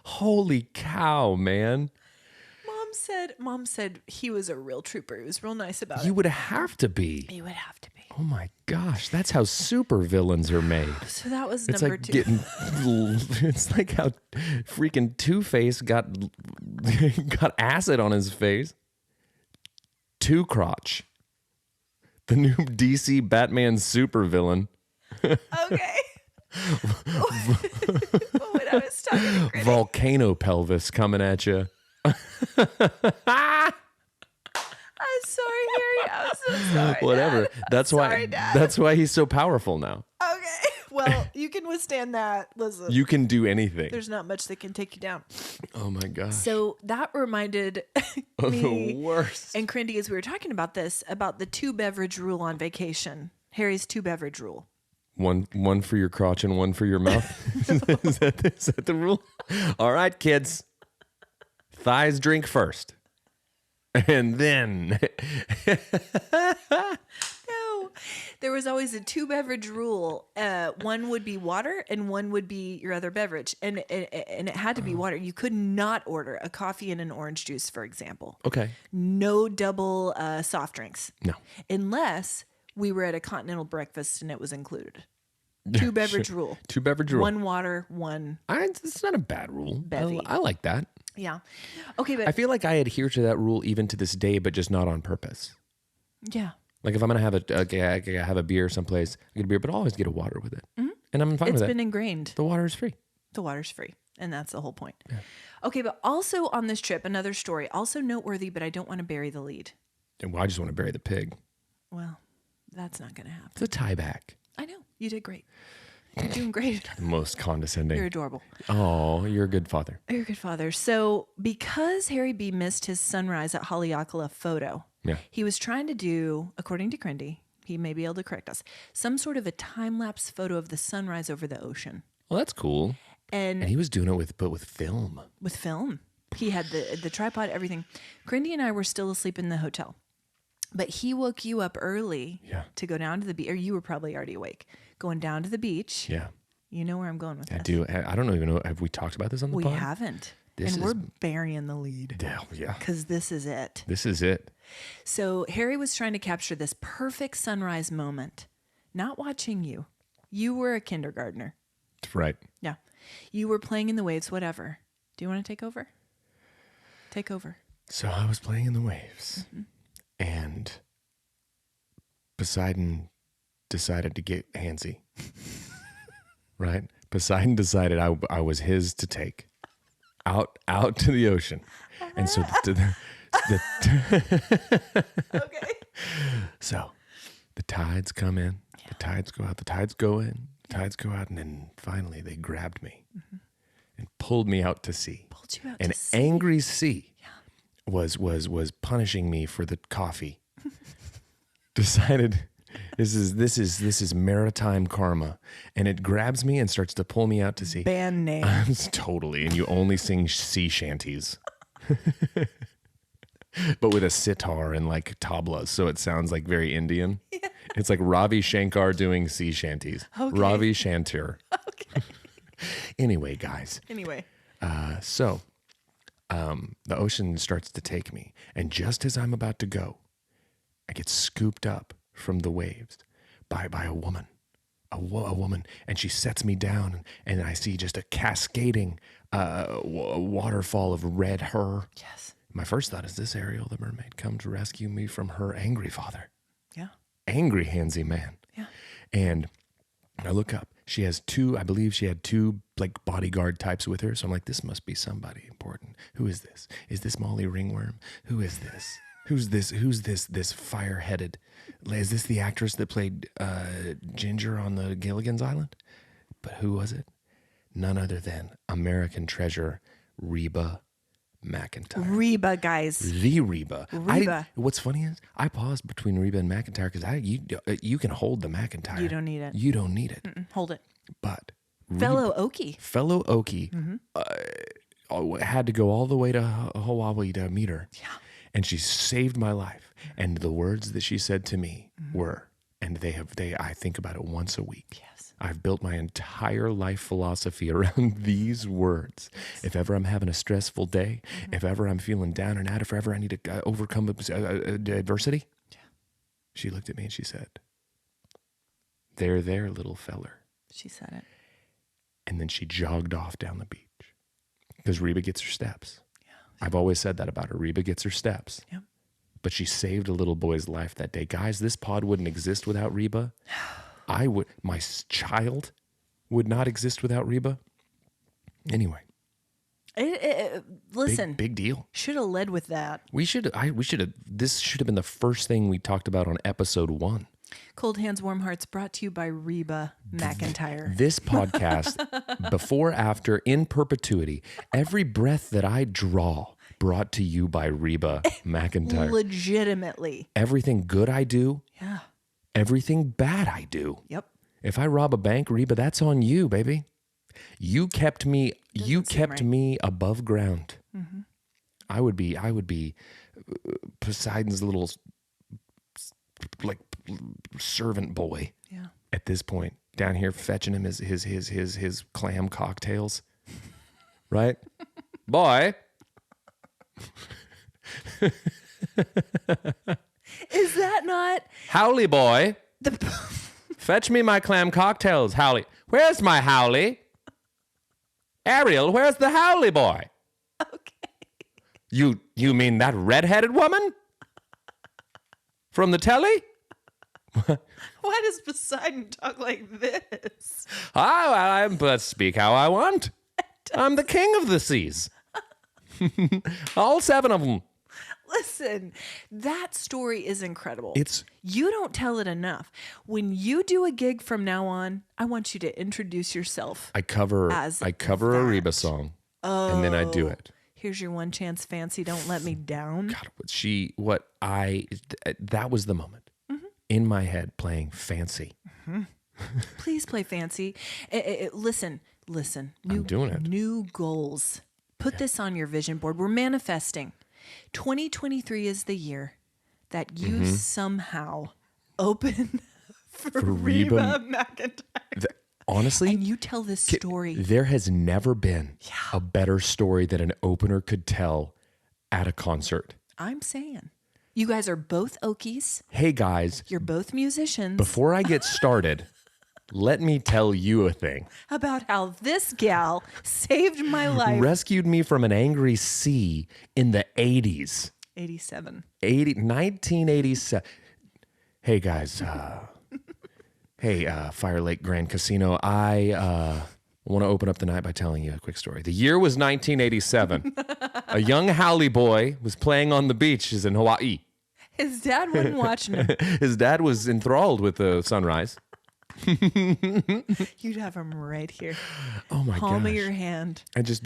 Holy cow, man. Mom said he was a real trooper. He was real nice about it. You would have to be. You would have to be. Oh my gosh, that's how super villains are made. So that was It's number like 2. It's like how freaking Two-Face got acid on his face. Two Crotch, the new DC Batman supervillain. Okay. When I was talking to Crindy. Volcano pelvis coming at you. I'm sorry, Harry. I'm so sorry. Whatever. Dad. That's sorry, why. Dad. That's why he's so powerful now. Okay. Well, you can withstand that. Listen, You can do anything. there's not much that can take you down. Oh my gosh. So that reminded The me worst. and Crindy, as we were talking about this, about the 2 beverage rule on vacation. Harry's 2 beverage rule. One for your crotch and one for your mouth. Is that the rule? All right, kids. Thighs drink first. And then No, there was always a 2 beverage rule. One would be water and one would be your other beverage. And it had to be water. You could not order a coffee and an orange juice, for example. okay. No double soft drinks. No. Unless we were at a continental breakfast and it was included. 2 beverage rule. 2 beverage rule. 1 water, 1. It's not a bad rule. Bevy. I like that. Yeah. Okay, but I feel like I adhere to that rule even to this day, but just not on purpose. yeah. Like if I'm gonna have I have a beer someplace, I get a beer, but I'll always get a water with it, and I'm fine It's with been it. ingrained. The water is free. The water's free. And that's the whole point. Yeah. Okay, but also on this trip, another story, also noteworthy, but I don't want to bury the lead. And I just want to bury the pig. Well, that's not going to happen. It's a tie back. I know. You did great. You're doing great. The most condescending. You're adorable. Oh, you're a good father. You're a good father. So because Harry B missed his sunrise at Haleakala photo, Yeah. he was trying to do, according to Crindy, he may be able to correct us, some sort of a time-lapse photo of the sunrise over the ocean. Well, that's cool. And And he was doing it with film. with film. He had the tripod, everything. Crindy and I were still asleep in the hotel. But he woke you up early Yeah. to go down to the beach, or you were probably already awake, going down to the beach. Yeah, You know where I'm going with this. I do. I don't even know. Have we talked about this on the We pod? haven't. This and is- we're burying the lead Yeah. because this is it. This is it. So Harry was trying to capture this perfect sunrise moment, not watching you. You were a kindergartner. That's right. Yeah. You were playing in the waves, whatever. Do you want to take over? Take over. So I was playing in the waves, and Poseidon decided to get handsy. Right? Poseidon decided I was his to take out to the ocean, and so Okay. so the tides come in, the tides go out, the tides go in, the tides go out, and then finally they grabbed me and pulled me out to sea. Pulled you out An to sea. angry sea was punishing me for the coffee. Decided this is maritime karma, and it grabs me and starts to pull me out to sea. Band name. Totally, and you only sing sea shanties. But with a sitar and like tablas, so it sounds like very Indian. Yeah. It's like Ravi Shankar doing sea shanties. Okay. Ravi Shankar. Okay. Anyway, guys. Anyway. So the ocean starts to take me, and just as I'm about to go, I get scooped up from the waves by a woman, a woman, and she sets me down, and I see just a cascading waterfall of red her. Yes. My first thought is, this Ariel the mermaid come to rescue me from her angry father, Yeah. angry handsy man. Yeah. And I look up. She has I believe she had 2 like bodyguard types with her. So I'm like, this must be somebody important. Who is this? Is this Molly Ringworm? Who is this? Who's this fire-headed? Is this the actress that played Ginger on the Gilligan's Island? But who was it? None other than American treasure Reba McEntire. Reba, guys. The Reba. Reba. What's funny is I paused between Reba and McEntire because you can hold the McEntire. You don't need it. You don't need it. Hold it. But Fellow Okie. fellow Okie had to go all the way to Hawaii to meet her. Yeah. And she saved my life. And the words that she said to me were, and I think about it once a week. Yes. I've built my entire life philosophy around these words. If ever I'm having a stressful day, if ever I'm feeling down and out, if ever I need to overcome adversity, she looked at me and she said, "There, little feller." She said it. And then she jogged off down the beach because Reba gets her steps. I've always said that about her. Reba gets her steps. Yep. But she saved a little boy's life that day. Guys, this pod wouldn't exist without Reba. My child would not exist without Reba. Anyway. Listen. Big deal. Should have led with that. This should have been the first thing we talked about on episode 1. Cold Hands, Warm Hearts, brought to you by Reba McEntire. This podcast, before, after, in perpetuity, every breath that I draw, brought to you by Reba McEntire. Legitimately. Everything good I do, Yeah. everything bad I do. Yep. If I rob a bank, Reba, that's on you, baby. You kept me. You kept right. me above ground. Mm-hmm. I would be Poseidon's little like servant boy. Yeah. At this point, down here fetching him his clam cocktails, right, boy? Is that not Howley boy? the? Fetch me my clam cocktails, Howley. Where's my Howley? Ariel, where's the Howley boy? Okay. You mean that redheaded woman? From the telly? Why does Poseidon talk like this? I speak how I want. I'm the king of the seas. All 7 of them. Listen, that story is incredible. It's You don't tell it enough. When you do a gig from now on, I want you to introduce yourself. I cover As a that. Reba song, and then I do it. Here's your one chance, fancy. Don't let me down. God, that was the moment in my head playing Fancy. Please play fancy. Listen. I'm doing it. New goals. Put this on your vision board. We're manifesting. 2023 is the year that you somehow open for Reba McEntire. Honestly, And you tell this story. there has never been a better story that an opener could tell at a concert. I'm saying. You guys are both Okies. Hey guys, You're both musicians. before I get started, let me tell you a thing. About how this gal saved my life. Rescued me from an angry sea in the 80s. 87. 1987. Hey guys, Fire Lake Grand Casino. I want to open up the night by telling you a quick story. The year was 1987. A young Howley boy was playing on the beaches in Hawaii. His dad wasn't watching him. His dad was enthralled with the sunrise. You'd have him right here. Oh my Palm of gosh. your hand. And just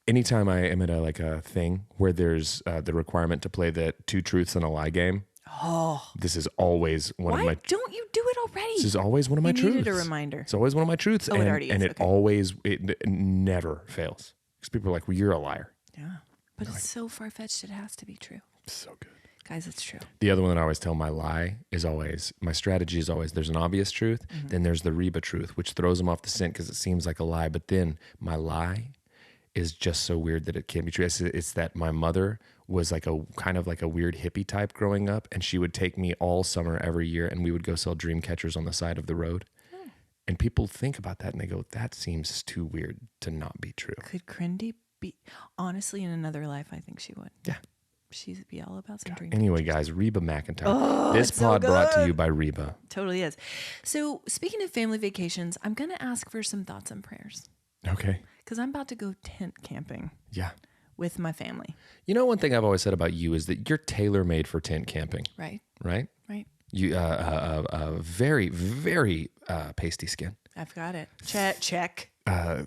anytime I am at a thing where there's the requirement to play the 2 truths and a lie game. Oh. This is always one Why of my don't you do it already? This is always one of my You truths. needed a reminder. It's always one of my truths. Oh, it already is. And it never fails. Because people are like, well, you're a liar. Yeah. But it's so far-fetched it has to be true. So good. Guys, it's true. The other one that I always tell my lie is always, my strategy is always, there's an obvious truth, then there's the Reba truth, which throws them off the scent because it seems like a lie. But then my lie is just so weird that it can't be true. It's that my mother was like a kind of like a weird hippie type growing up, and she would take me all summer every year, and we would go sell dream catchers on the side of the road. And people think about that and they go, that seems too weird to not be true. Could Crindy be... Honestly, in another life, I think she would. Yeah. She'd be all about some dream. Anyway, guys, Reba McEntire. Oh, this it's so pod brought to good. you by Reba. Totally is. So, speaking of family vacations, I'm going to ask for some thoughts and prayers. Okay. Because I'm about to go tent camping Yeah. with my family. You know, one thing I've always said about you is that you're tailor-made for tent camping, Right? right? Right. You very, very pasty skin, I've got it. Check.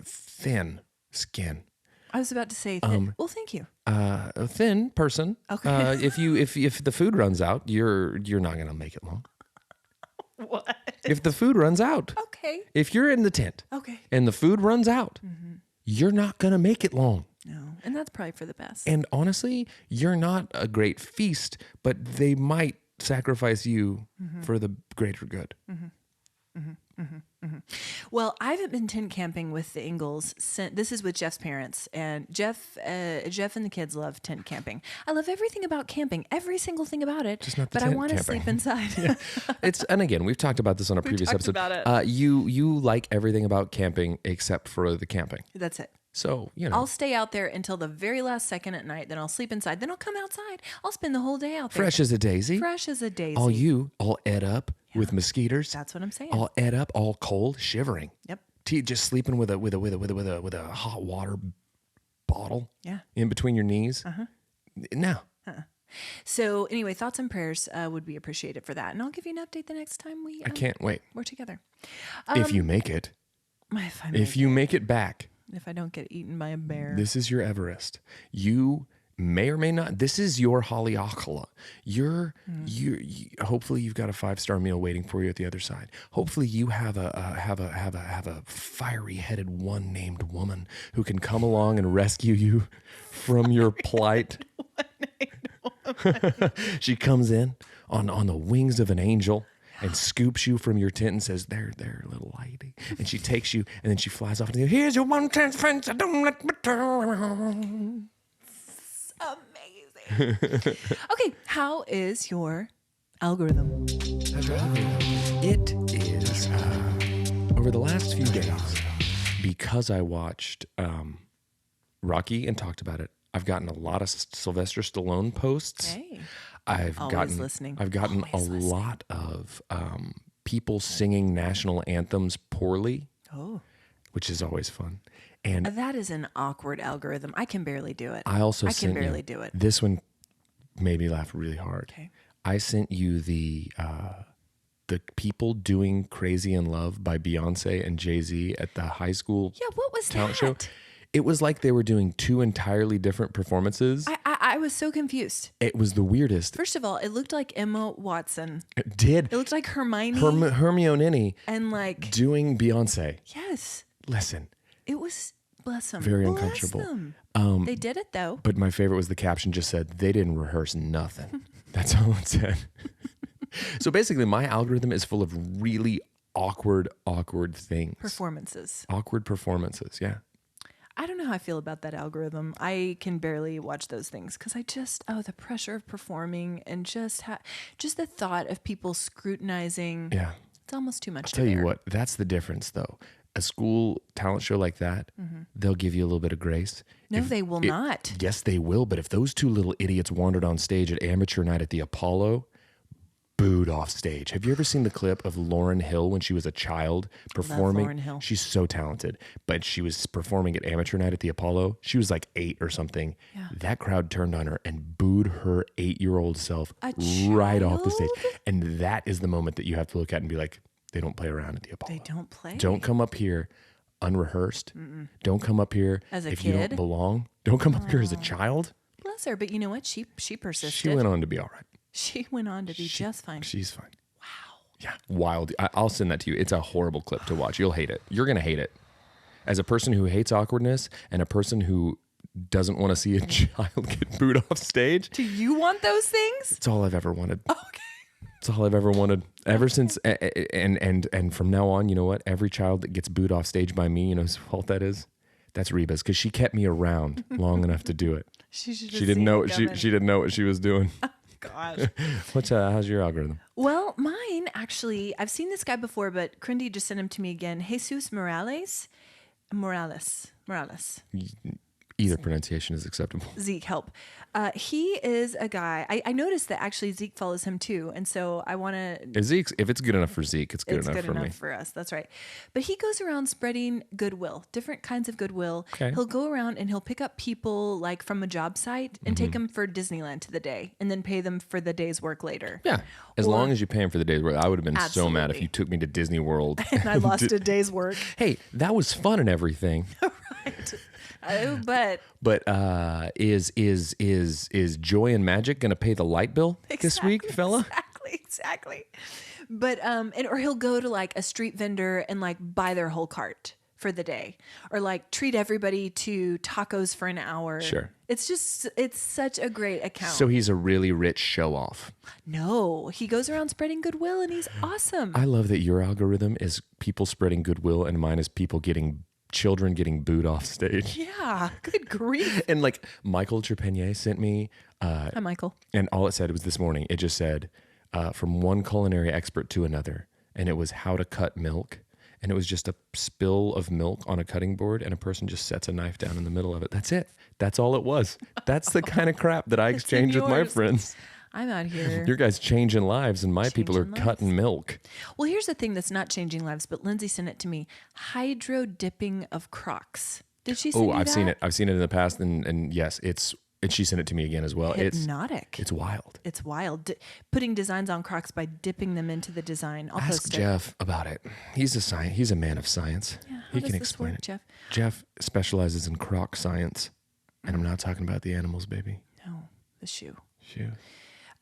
thin skin, I was about to say thin. Well, thank you. a thin person. Okay. If the food runs out, you're not gonna make it long. What? If the food runs out, Okay. if you're in the tent Okay. and the food runs out, you're not gonna make it long. No. And that's probably for the best. And honestly, you're not a great feast, but they might sacrifice you for the greater good. Well, I haven't been tent camping with the Engles since. This is with Jeff's parents, and Jeff and the kids love tent camping. I love everything about camping, every single thing about it. Just not the but I tent want to camping. sleep inside. And again, we've talked about this on a previous talked episode. about it. You like everything about camping except for the camping. That's it. So, you know, I'll stay out there until the very last second at night. Then I'll sleep inside. Then I'll come outside. I'll spend the whole day out there. fresh as a daisy. Fresh as a daisy. All ed up with mosquitoes. That's what I'm saying. All ed up, all cold, shivering. Yep. Just sleeping with a hot water bottle. Yeah. In between your knees. No. So anyway, thoughts and prayers would be appreciated for that. And I'll give you an update the next time I can't wait. we're together. If you make it. If you make it back. If I don't get eaten by a bear. This is your Everest. You may or may not. This is your Haleakala. You hopefully you've got a 5-star meal waiting for you at the other side. Hopefully you have a fiery-headed one named woman who can come along and rescue you from your plight. She comes in on the wings of an angel and scoops you from your tent and says, there, little lady. And she takes you, and then she flies off and says, here's your one chance, friends, don't let me down. Amazing. Okay, how is your algorithm? It is, over the last few days, because I watched Rocky and talked about it, I've gotten a lot of Sylvester Stallone posts. Hey. I've gotten a lot of people singing national anthems poorly, which is always fun. And that is an awkward algorithm. I can barely do it. I can barely do it. This one made me laugh really hard. Okay. I sent you the people doing "Crazy in Love" by Beyonce and Jay-Z at the high school. Yeah, what was talent that? show. It was like they were doing 2 entirely different performances. I was so confused. It was the weirdest. First of all, it looked like Emma Watson. It did. It looked like Hermione. Hermione and like doing Beyonce. Yes. Listen. It was, bless them. Very bless uncomfortable. Them. They did it though. But my favorite was the caption just said, they didn't rehearse nothing. That's all it said. So basically my algorithm is full of really awkward things. Performances. Awkward performances, yeah. I don't know how I feel about that algorithm. I can barely watch those things because the pressure of performing and just the thought of people scrutinizing. Yeah. It's almost too much. I'll tell you what, that's the difference though. A school talent show like that, they'll give you a little bit of grace. No, they will not. Yes, they will. But if those 2 little idiots wandered on stage at amateur night at the Apollo, booed off stage. Have you ever seen the clip of Lauryn Hill when she was a child performing? Love Lauryn Hill. She's so talented, but she was performing at amateur night at the Apollo. She was like 8 or something. Yeah. That crowd turned on her and booed her 8-year-old self right off the stage. And that is the moment that you have to look at and be like, they don't play around at the Apollo. They don't play. Don't come up here unrehearsed. Don't come up here as a if kid. You don't belong. Don't come up here as a child. Bless her, but you know what? She persisted. She went on to be all right. She went on to be just fine. She's fine. Wow. Yeah, wild. I'll send that to you. It's a horrible clip to watch. You'll hate it. You're going to hate it. As a person who hates awkwardness and a person who doesn't want to see a child get booed off stage. Do you want those things? It's all I've ever wanted. Okay. It's all I've ever wanted. Ever since, and from now on, you know what? Every child that gets booed off stage by me, you know whose fault that is? That's Reba's, because she kept me around long enough to do it. She didn't know she didn't know what she was doing. Gosh. How's your algorithm? Well, mine actually, I've seen this guy before, but Crindy just sent him to me again. Jesus Morales. Either pronunciation is acceptable. Zeke, help. He is a guy. I noticed that actually Zeke follows him too, and so I want to. If it's good enough for Zeke, it's good enough for me. For us. That's right. But he goes around spreading goodwill, different kinds of goodwill. Okay. He'll go around and he'll pick up people like from a job site and take them for Disneyland to the day, and then pay them for the day's work later. Yeah, as long as you pay him for the day's work. I would have been so mad if Absolutely. you took me to Disney World And I lost a day's work. Hey, that was fun and everything. Right. Oh, but is Joy and Magic going to pay the light bill this week, fella? Exactly. But or he'll go to like a street vendor and like buy their whole cart for the day, or like treat everybody to tacos for an hour. Sure. It's such a great account. So he's a really rich show off. No, he goes around spreading goodwill and he's awesome. I love that your algorithm is people spreading goodwill and mine is children getting booed off stage. Yeah, good grief. And like Michael Trepanier sent me. Hi, Michael. And all it said was this morning, it just said, from one culinary expert to another. And it was how to cut milk. And it was just a spill of milk on a cutting board. And a person just sets a knife down in the middle of it. That's it. That's all it was. That's the kind of crap that I exchange with my friends. I'm out here. Your guys changing lives and my people are cutting milk. Well, here's the thing that's not changing lives, but Lindsay sent it to me. Hydro dipping of Crocs. Did she send you that? I've seen it. I've seen it in the past. And yes, it's and she sent it to me again as well. Hypnotic. It's wild. It's wild. Putting designs on Crocs by dipping them into the design. I'll Ask post it. Jeff about it. He's a man of science. Yeah, how He does can this explain work, it. Jeff? Jeff specializes in Croc science, and I'm not talking about the animals, baby. No, the shoe. Shoot.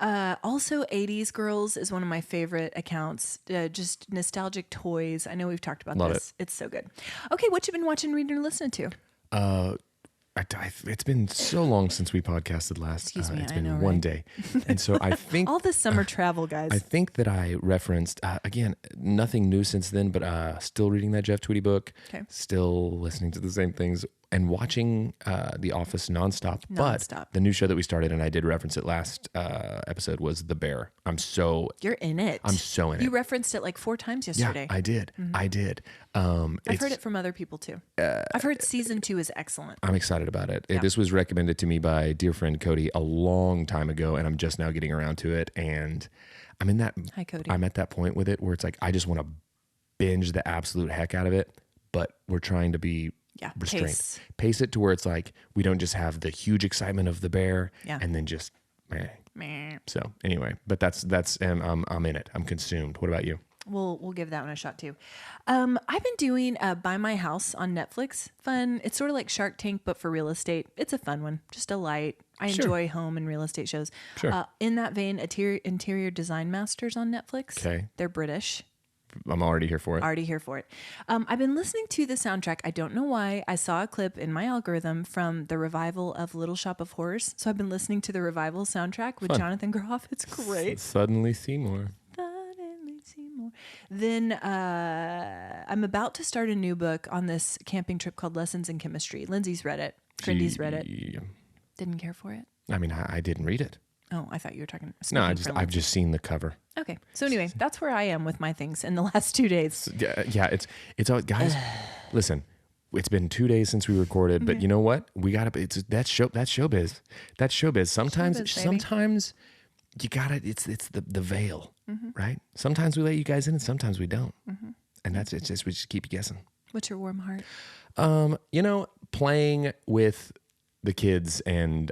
Also, 80s Girls is one of my favorite accounts. Just nostalgic toys. I know we've talked about Love this. It's so good. Okay, what you been watching, reading, or listening to? It's been so long since we podcasted last. Excuse me, it's I been know, one right? day, and so I think All this summer travel, guys. I think that I referenced again nothing new since then, but still reading that Jeff Tweedy book. Okay. Still listening to the same things and watching The Office nonstop. Nonstop. But the new show that we started, and I did reference it last episode, was The Bear. You're in it. I'm so in it. You referenced it like 4 times yesterday. Yeah, I did. I did. I've heard it from other people too. I've heard season 2 is excellent. I'm excited about it. Yeah. This was recommended to me by a dear friend Cody a long time ago, and I'm just now getting around to it. And I'm in that. Hi, Cody. I'm at that point with it where it's like I just want to binge the absolute heck out of it, but we're trying to be restrained. Pace it to where it's like we don't just have the huge excitement of the bear, and then just meh. So anyway, but that's I'm in it. I'm consumed. What about you? We'll give that one a shot too. I've been doing Buy My House on Netflix. Fun. It's sort of like Shark Tank, but for real estate. It's a fun one. Just a light. I enjoy home and real estate shows. Sure. In that vein, Interior Design Masters on Netflix. Okay. They're British. I'm already here for it. Already here for it. I've been listening to the soundtrack. I don't know why. I saw a clip in my algorithm from the revival of Little Shop of Horrors. So I've been listening to the revival soundtrack with Jonathan Groff. It's great. Suddenly Seymour. Then I'm about to start a new book on this camping trip called Lessons in Chemistry. Lindsay's read it. Crindy's read it. Didn't care for it. I mean, I didn't read it. Oh, I thought you were talking. No, I've just seen the cover. Okay, so anyway, that's where I am with my things in the last 2 days. Yeah, it's all guys. Listen, it's been 2 days since we recorded, but you know what? We gotta. That's showbiz. That's showbiz. Sometimes you gotta. It's the veil, right? Sometimes we let you guys in, and sometimes we don't, and we just keep you guessing. What's your warm heart? Playing with the kids and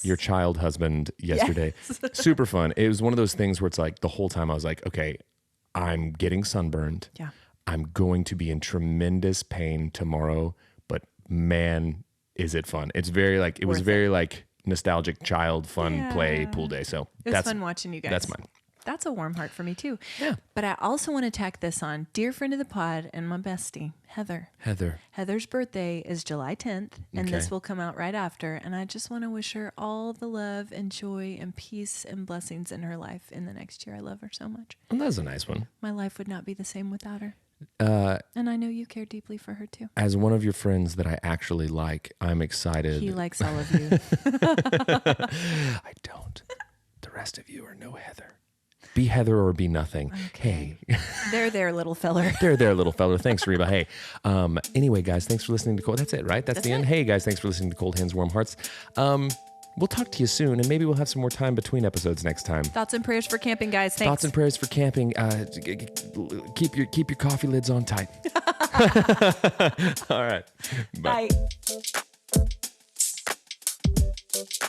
your child husband yesterday. Yes. Super fun. It was one of those things where it's like the whole time I was like, okay, I'm getting sunburned. Yeah. I'm going to be in tremendous pain tomorrow, but man, is it fun. It's very like, it was very like nostalgic child fun play pool day. So it was fun watching you guys. That's mine. That's a warm heart for me too. Yeah. But I also want to tack this on. Dear friend of the pod and my bestie, Heather. Heather's birthday is July 10th, and this will come out right after. And I just want to wish her all the love and joy and peace and blessings in her life in the next year. I love her so much. Well, that was a nice one. My life would not be the same without her. And I know you care deeply for her too. As one of your friends that I actually like, I'm excited. He likes all of you. I don't. The rest of you are no Heather. Be Heather or be nothing. Okay. Hey. They're there, little feller. They're there, little feller. Thanks, Reba. Hey. Anyway, guys, thanks for listening to Cold. That's it, right? That's the end. Hey, guys, thanks for listening to Cold Hands, Warm Hearts. We'll talk to you soon, and maybe we'll have some more time between episodes next time. Thoughts and prayers for camping, guys. Thanks. Thoughts and prayers for camping. Keep your coffee lids on tight. All right. Bye. Bye.